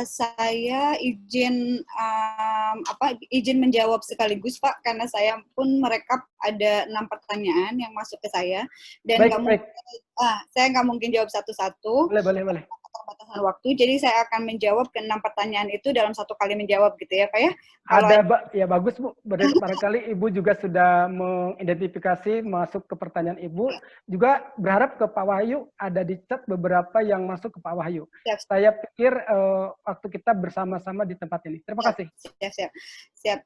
Saya izin menjawab sekaligus Pak, karena saya pun merekap ada 6 pertanyaan yang masuk ke saya dan Baik, baik. saya nggak mungkin jawab satu-satu. Boleh. Keterbatasan waktu, jadi saya akan menjawab ke 6 pertanyaan itu dalam satu kali menjawab gitu ya Pak ya. Kalau Ya bagus Bu, barangkali Ibu juga sudah mengidentifikasi masuk ke pertanyaan Ibu. Juga berharap ke Pak Wahyu, ada di chat beberapa yang masuk ke Pak Wahyu. siap, Saya pikir waktu kita bersama-sama di tempat ini. Terima kasih. Siap.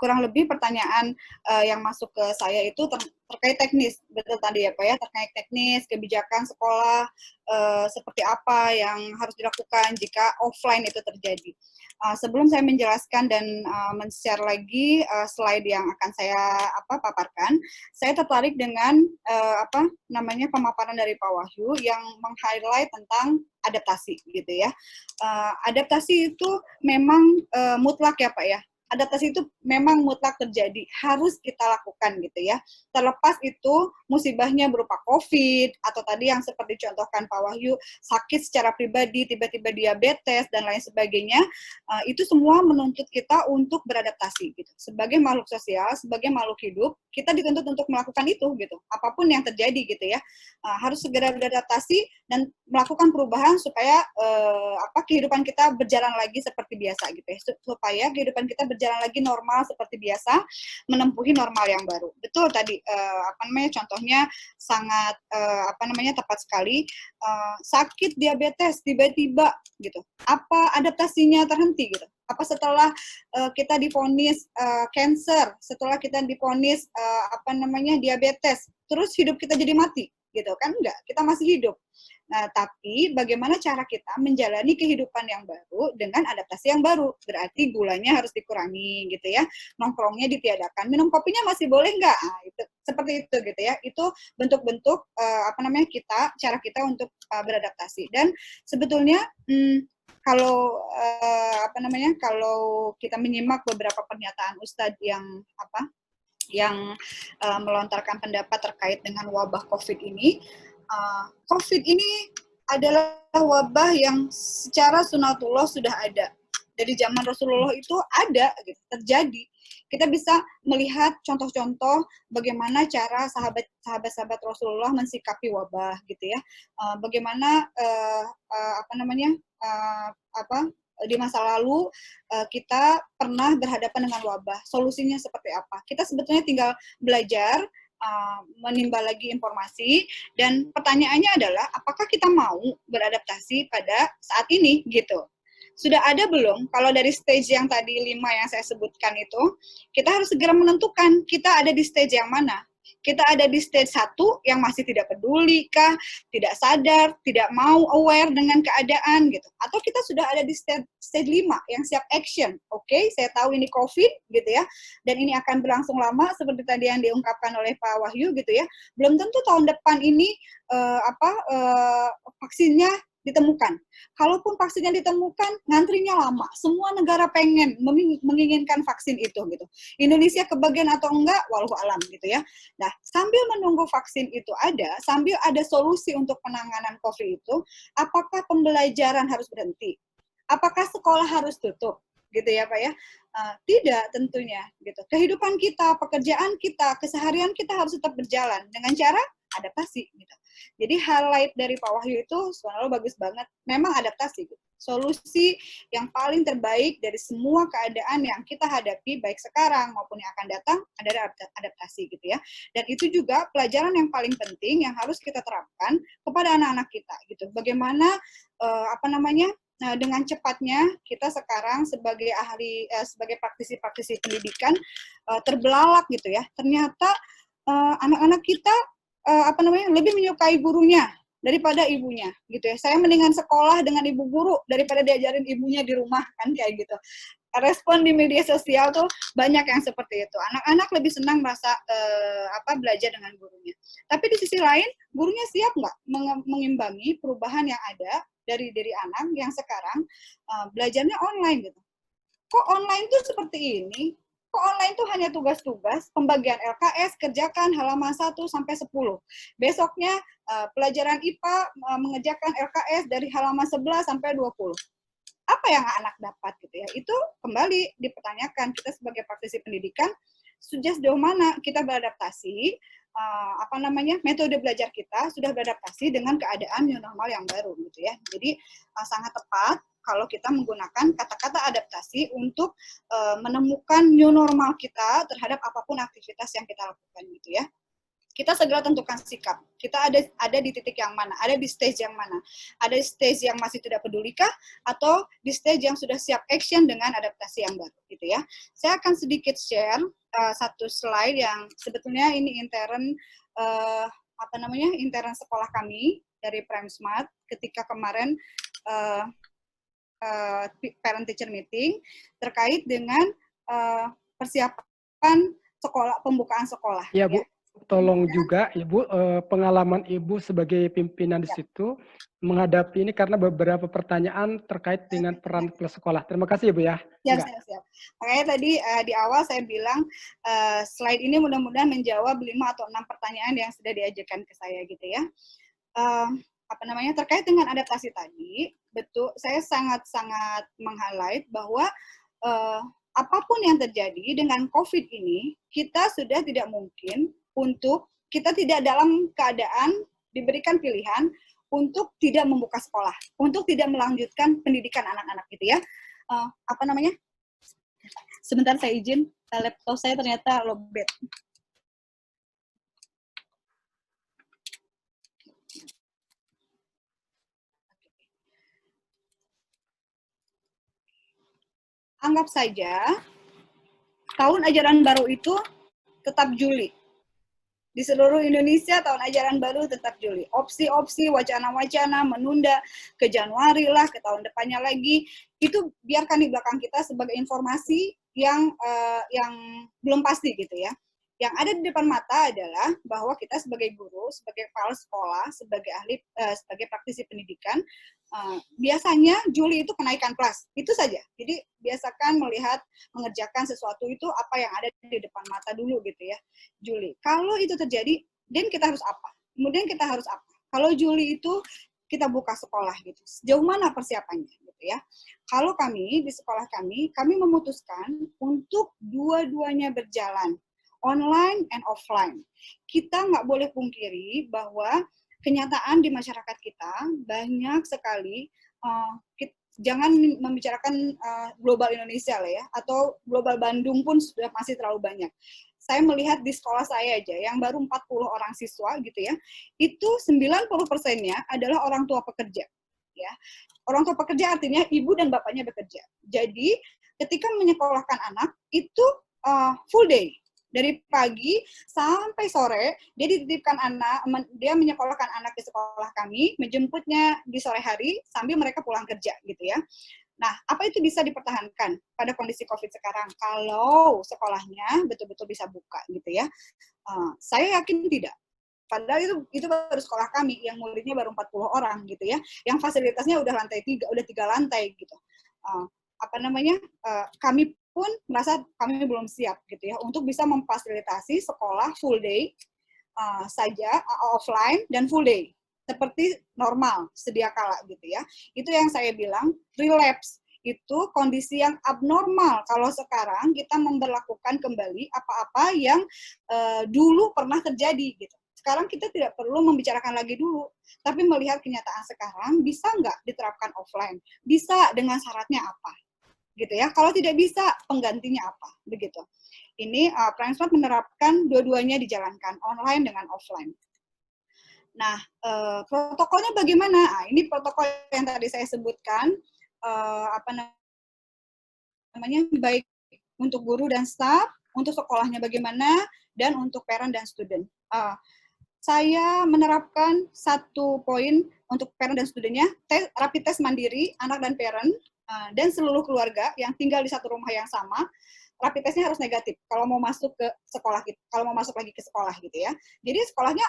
Kurang lebih pertanyaan yang masuk ke saya itu terkait teknis, betul tadi ya Pak ya, terkait teknis, kebijakan sekolah, seperti apa yang harus dilakukan jika offline itu terjadi. Sebelum saya menjelaskan dan men-share lagi slide yang akan saya paparkan, saya tertarik dengan pemaparan dari Pak Wahyu yang meng-highlight tentang adaptasi gitu ya. Adaptasi itu memang mutlak ya Pak ya. Adaptasi itu memang mutlak terjadi, harus kita lakukan gitu ya. Terlepas itu musibahnya berupa COVID, atau tadi yang seperti contohkan Pak Wahyu, sakit secara pribadi, tiba-tiba diabetes, dan lain sebagainya, itu semua menuntut kita untuk beradaptasi gitu. Sebagai makhluk sosial, sebagai makhluk hidup, kita dituntut untuk melakukan itu gitu. Apapun yang terjadi gitu ya, harus segera beradaptasi dan melakukan perubahan supaya kehidupan kita berjalan lagi seperti biasa gitu ya. Supaya kehidupan kita berjalan lagi normal seperti biasa, menempuhi normal yang baru. Betul tadi contohnya sangat tepat sekali. Sakit diabetes tiba-tiba gitu. Apa adaptasinya terhenti gitu? Apa setelah kita divonis cancer, setelah kita divonis diabetes, terus hidup kita jadi mati gitu kan? Enggak, kita masih hidup. Nah, tapi bagaimana cara kita menjalani kehidupan yang baru dengan adaptasi yang baru? Berarti gulanya harus dikurangi gitu ya, nongkrongnya ditiadakan, minum kopinya masih boleh nggak? Nah, itu seperti itu gitu ya. Itu bentuk-bentuk cara kita untuk beradaptasi. Dan sebetulnya kalau kalau kita menyimak beberapa pernyataan Ustadz yang melontarkan pendapat terkait dengan wabah COVID ini. COVID ini adalah wabah yang secara sunatullah sudah ada. Dari zaman Rasulullah itu ada, gitu, terjadi. Kita bisa melihat contoh-contoh bagaimana cara sahabat-sahabat Rasulullah mensikapi wabah, gitu ya. Bagaimana di masa lalu kita pernah berhadapan dengan wabah. Solusinya seperti apa? Kita sebetulnya tinggal belajar, menimba lagi informasi, dan pertanyaannya adalah apakah kita mau beradaptasi pada saat ini gitu. Sudah ada belum? Kalau dari stage yang tadi 5 yang saya sebutkan itu, kita harus segera menentukan kita ada di stage yang mana. Kita ada di stage 1 yang masih tidak peduli kah, tidak sadar, tidak mau aware dengan keadaan gitu. Atau kita sudah ada di stage 5 yang siap action. Oke, saya tahu ini COVID gitu ya, dan ini akan berlangsung lama seperti tadi yang diungkapkan oleh Pak Wahyu gitu ya. Belum tentu tahun depan ini vaksinnya ditemukan. Kalaupun vaksinnya ditemukan, ngantrinya lama. Semua negara pengen menginginkan vaksin itu gitu. Indonesia kebagian atau enggak, walau alam gitu ya. Nah, sambil menunggu vaksin itu ada, sambil ada solusi untuk penanganan COVID itu, apakah pembelajaran harus berhenti? Apakah sekolah harus tutup? Gitu ya Pak ya. Tidak tentunya gitu. Kehidupan kita, pekerjaan kita, keseharian kita harus tetap berjalan dengan cara adaptasi gitu. Jadi highlight dari Pak Wahyu itu sebenarnya bagus banget. Memang adaptasi gitu. Solusi yang paling terbaik dari semua keadaan yang kita hadapi baik sekarang maupun yang akan datang adalah adaptasi gitu ya. Dan itu juga pelajaran yang paling penting yang harus kita terapkan kepada anak-anak kita gitu. Bagaimana dengan cepatnya kita sekarang sebagai ahli, sebagai praktisi-praktisi pendidikan terbelalak gitu ya. Ternyata anak-anak kita lebih menyukai gurunya daripada ibunya gitu ya. Saya mendingan sekolah dengan ibu guru daripada diajarin ibunya di rumah kan kayak gitu. Respon di media sosial tuh banyak yang seperti itu. Anak-anak lebih senang merasa belajar dengan gurunya. Tapi di sisi lain, gurunya siap nggak mengimbangi perubahan yang ada dari anak yang sekarang belajarnya online gitu. Kok online tuh seperti ini? Kok online tuh hanya tugas-tugas, pembagian LKS, kerjakan halaman 1 sampai 10. Besoknya pelajaran IPA mengerjakan LKS dari halaman 11 sampai 20. apa yang anak dapat gitu ya. Itu kembali dipertanyakan, kita sebagai praktisi pendidikan sudah sejauh mana kita beradaptasi, metode belajar kita sudah beradaptasi dengan keadaan new normal yang baru gitu ya. Jadi sangat tepat kalau kita menggunakan kata-kata adaptasi untuk menemukan new normal kita terhadap apapun aktivitas yang kita lakukan gitu ya. Kita segera tentukan sikap. Kita ada di titik yang mana, ada di stage yang mana. Ada di stage yang masih tidak pedulikah, atau di stage yang sudah siap action dengan adaptasi yang baru, gitu ya. Saya akan sedikit share satu slide yang sebetulnya ini intern sekolah kami dari Prime Smart ketika kemarin parent teacher meeting terkait dengan persiapan pembukaan sekolah. Ya, Bu. Tolong juga Ibu, pengalaman Ibu sebagai pimpinan di situ menghadapi ini karena beberapa pertanyaan terkait dengan peran kepala sekolah. Terima kasih Ibu ya. Siap. Makanya tadi di awal saya bilang slide ini mudah-mudahan menjawab 5 atau 6 pertanyaan yang sudah diajukan ke saya gitu ya. Terkait dengan adaptasi tadi, betul, saya sangat-sangat meng-highlight bahwa apapun yang terjadi dengan COVID ini, kita sudah tidak mungkin kita tidak dalam keadaan diberikan pilihan untuk tidak membuka sekolah, untuk tidak melanjutkan pendidikan anak-anak gitu ya. Sebentar saya izin, laptop saya ternyata lowbat. Anggap saja tahun ajaran baru itu tetap Juli. Di seluruh Indonesia tahun ajaran baru tetap Juli. Opsi-opsi, wacana-wacana menunda ke Januari lah, ke tahun depannya lagi, itu biarkan di belakang kita sebagai informasi yang belum pasti gitu ya. Yang ada di depan mata adalah bahwa kita sebagai guru, sebagai kepala sekolah, sebagai ahli, sebagai praktisi pendidikan, biasanya Juli itu kenaikan kelas, itu saja. Jadi biasakan mengerjakan sesuatu itu apa yang ada di depan mata dulu gitu ya. Juli. Kalau itu terjadi, dan kita harus apa? Kemudian kita harus apa? Kalau Juli itu kita buka sekolah gitu. Sejauh mana persiapannya gitu ya. Kalau kami di sekolah kami memutuskan untuk dua-duanya berjalan, online and offline. Kita nggak boleh pungkiri bahwa kenyataan di masyarakat kita banyak sekali, jangan membicarakan global Indonesia lah ya, atau global Bandung pun sudah masih terlalu banyak. Saya melihat di sekolah saya aja, yang baru 40 orang siswa gitu ya, itu 90%-nya adalah orang tua pekerja. Ya. Orang tua pekerja artinya ibu dan bapaknya bekerja. Jadi ketika menyekolahkan anak, itu full day. Dari pagi sampai sore, dia dititipkan dia menyekolahkan anak di sekolah kami, menjemputnya di sore hari, sambil mereka pulang kerja gitu ya. Nah, apa itu bisa dipertahankan pada kondisi COVID sekarang? Kalau sekolahnya betul-betul bisa buka gitu ya. Saya yakin tidak. Padahal itu baru sekolah kami, yang muridnya baru 40 orang gitu ya. Yang fasilitasnya udah udah 3 lantai gitu. Kami pun merasa kami belum siap gitu ya untuk bisa memfasilitasi sekolah full day saja, offline dan full day seperti normal sedia kala gitu ya. Itu yang saya bilang relapse, itu kondisi yang abnormal kalau sekarang kita memberlakukan kembali apa-apa yang dulu pernah terjadi gitu. Sekarang kita tidak perlu membicarakan lagi dulu, tapi melihat kenyataan sekarang, bisa nggak diterapkan offline? Bisa, dengan syaratnya apa? Gitu ya. Kalau tidak bisa, penggantinya apa? Begitu. Ini Prime Smart menerapkan dua-duanya dijalankan, online dengan offline. Nah, protokolnya bagaimana? Nah, ini protokol yang tadi saya sebutkan, baik untuk guru dan staf, untuk sekolahnya bagaimana, dan untuk parent dan student. Saya menerapkan 1 poin untuk parent dan studentnya, rapid test mandiri, anak dan parent, dan seluruh keluarga yang tinggal di satu rumah yang sama, rapid testnya harus negatif kalau mau masuk ke sekolah, kalau mau masuk lagi ke sekolah gitu ya. Jadi sekolahnya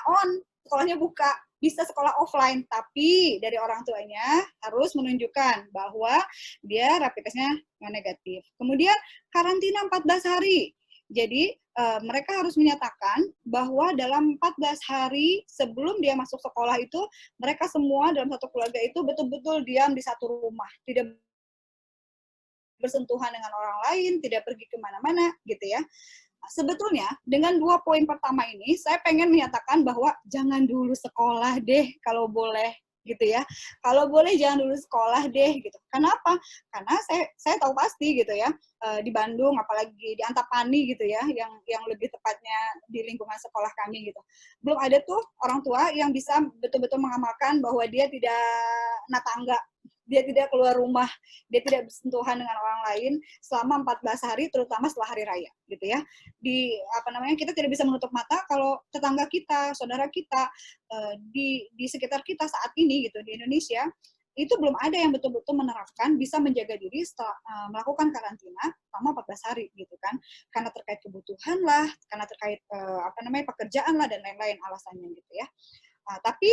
sekolahnya buka, bisa sekolah offline, tapi dari orang tuanya harus menunjukkan bahwa dia rapid testnya negatif. Kemudian karantina 14 hari. Jadi mereka harus menyatakan bahwa dalam 14 hari sebelum dia masuk sekolah itu, mereka semua dalam satu keluarga itu betul-betul diam di satu rumah, tidak bersentuhan dengan orang lain, tidak pergi kemana-mana, gitu ya. Sebetulnya dengan 2 poin pertama ini, saya pengen menyatakan bahwa jangan dulu sekolah deh kalau boleh, gitu ya. Kalau boleh jangan dulu sekolah deh, gitu. Kenapa? Karena saya tahu pasti gitu ya, di Bandung, apalagi di Antapani gitu ya, yang lebih tepatnya di lingkungan sekolah kami gitu. Belum ada tuh orang tua yang bisa betul-betul mengamalkan bahwa dia tidak natangga, dia tidak keluar rumah, dia tidak bersentuhan dengan orang lain selama 14 hari, terutama setelah hari raya, gitu ya. Kita tidak bisa menutup mata kalau tetangga kita, saudara kita, di sekitar kita saat ini gitu di Indonesia itu belum ada yang betul-betul menerapkan bisa menjaga diri setelah melakukan karantina selama 14 hari gitu kan, karena terkait kebutuhan lah, karena terkait pekerjaan lah dan lain-lain alasannya gitu ya. Tapi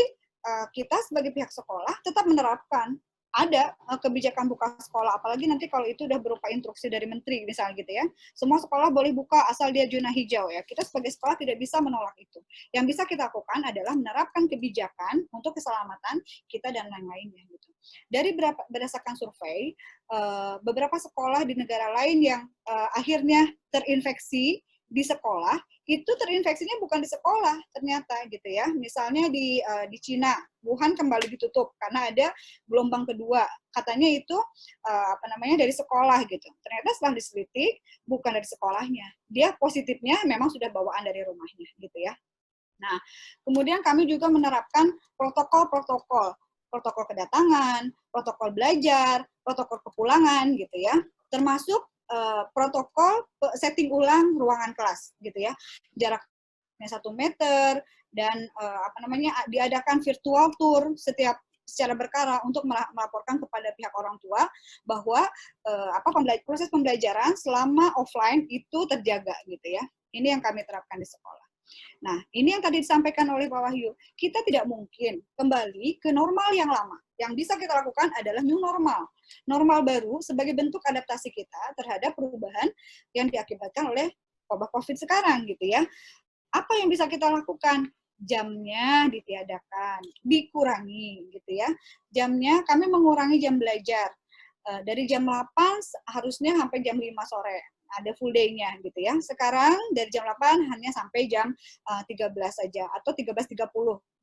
kita sebagai pihak sekolah tetap menerapkan ada kebijakan buka sekolah, apalagi nanti kalau itu udah berupa instruksi dari menteri misalnya gitu ya. Semua sekolah boleh buka asal dia zona hijau ya. Kita sebagai sekolah tidak bisa menolak itu. Yang bisa kita lakukan adalah menerapkan kebijakan untuk keselamatan kita dan lain-lainnya gitu. Dari berdasarkan survei, beberapa sekolah di negara lain yang akhirnya terinfeksi di sekolah, itu terinfeksinya bukan di sekolah ternyata gitu ya. Misalnya di Cina, Wuhan kembali ditutup karena ada gelombang kedua. Katanya itu dari sekolah gitu. Ternyata setelah diselidik bukan dari sekolahnya. Dia positifnya memang sudah bawaan dari rumahnya gitu ya. Nah, kemudian kami juga menerapkan protokol kedatangan, protokol belajar, protokol kepulangan gitu ya. Termasuk protokol setting ulang ruangan kelas gitu ya, jaraknya 1 meter dan diadakan virtual tour secara berkala untuk melaporkan kepada pihak orang tua bahwa proses pembelajaran selama offline itu terjaga gitu ya. Ini yang kami terapkan di sekolah. Nah, ini yang tadi disampaikan oleh Pak Wahyu. Kita tidak mungkin kembali ke normal yang lama. Yang bisa kita lakukan adalah new normal. Normal baru sebagai bentuk adaptasi kita terhadap perubahan yang diakibatkan oleh wabah COVID sekarang gitu ya. Apa yang bisa kita lakukan? Jamnya ditiadakan, dikurangi gitu ya. Jamnya kami mengurangi jam belajar. Dari jam 8 harusnya sampai jam 5 sore. Ada full day-nya gitu ya. Sekarang dari jam 8 hanya sampai jam 13 saja atau 13.30.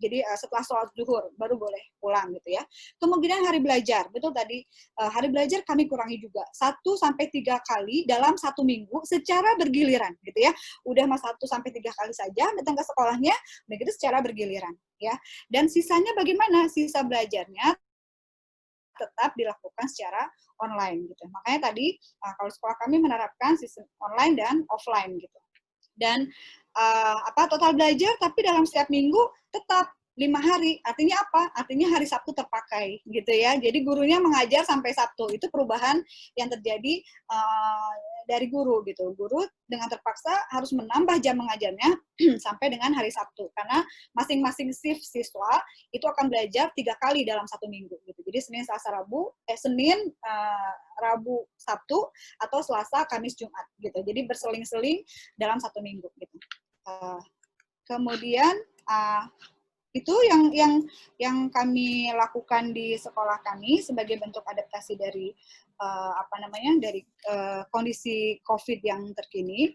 Jadi setelah sholat zuhur baru boleh pulang gitu ya. Kemudian hari belajar, betul tadi hari belajar kami kurangi juga 1 sampai 3 kali dalam 1 minggu secara bergiliran gitu ya. Udah 1 sampai 3 kali saja datang ke sekolahnya, begitu secara bergiliran ya. Dan sisanya bagaimana? Sisa belajarnya tetap dilakukan secara online gitu. Makanya tadi kalau sekolah kami menerapkan sistem online dan offline gitu. Dan total belajar tapi dalam setiap minggu tetap 5 hari. Artinya apa? Artinya hari Sabtu terpakai gitu ya. Jadi gurunya mengajar sampai Sabtu. Itu perubahan yang terjadi dari guru gitu. Guru dengan terpaksa harus menambah jam mengajarnya sampai dengan hari Sabtu karena masing-masing shift siswa itu akan belajar 3 kali dalam 1 minggu gitu. Jadi Senin, Rabu, Sabtu atau Selasa, Kamis, Jumat gitu. Jadi berseling-seling dalam 1 minggu gitu. Kemudian itu yang kami lakukan di sekolah kami sebagai bentuk adaptasi dari kondisi COVID yang terkini.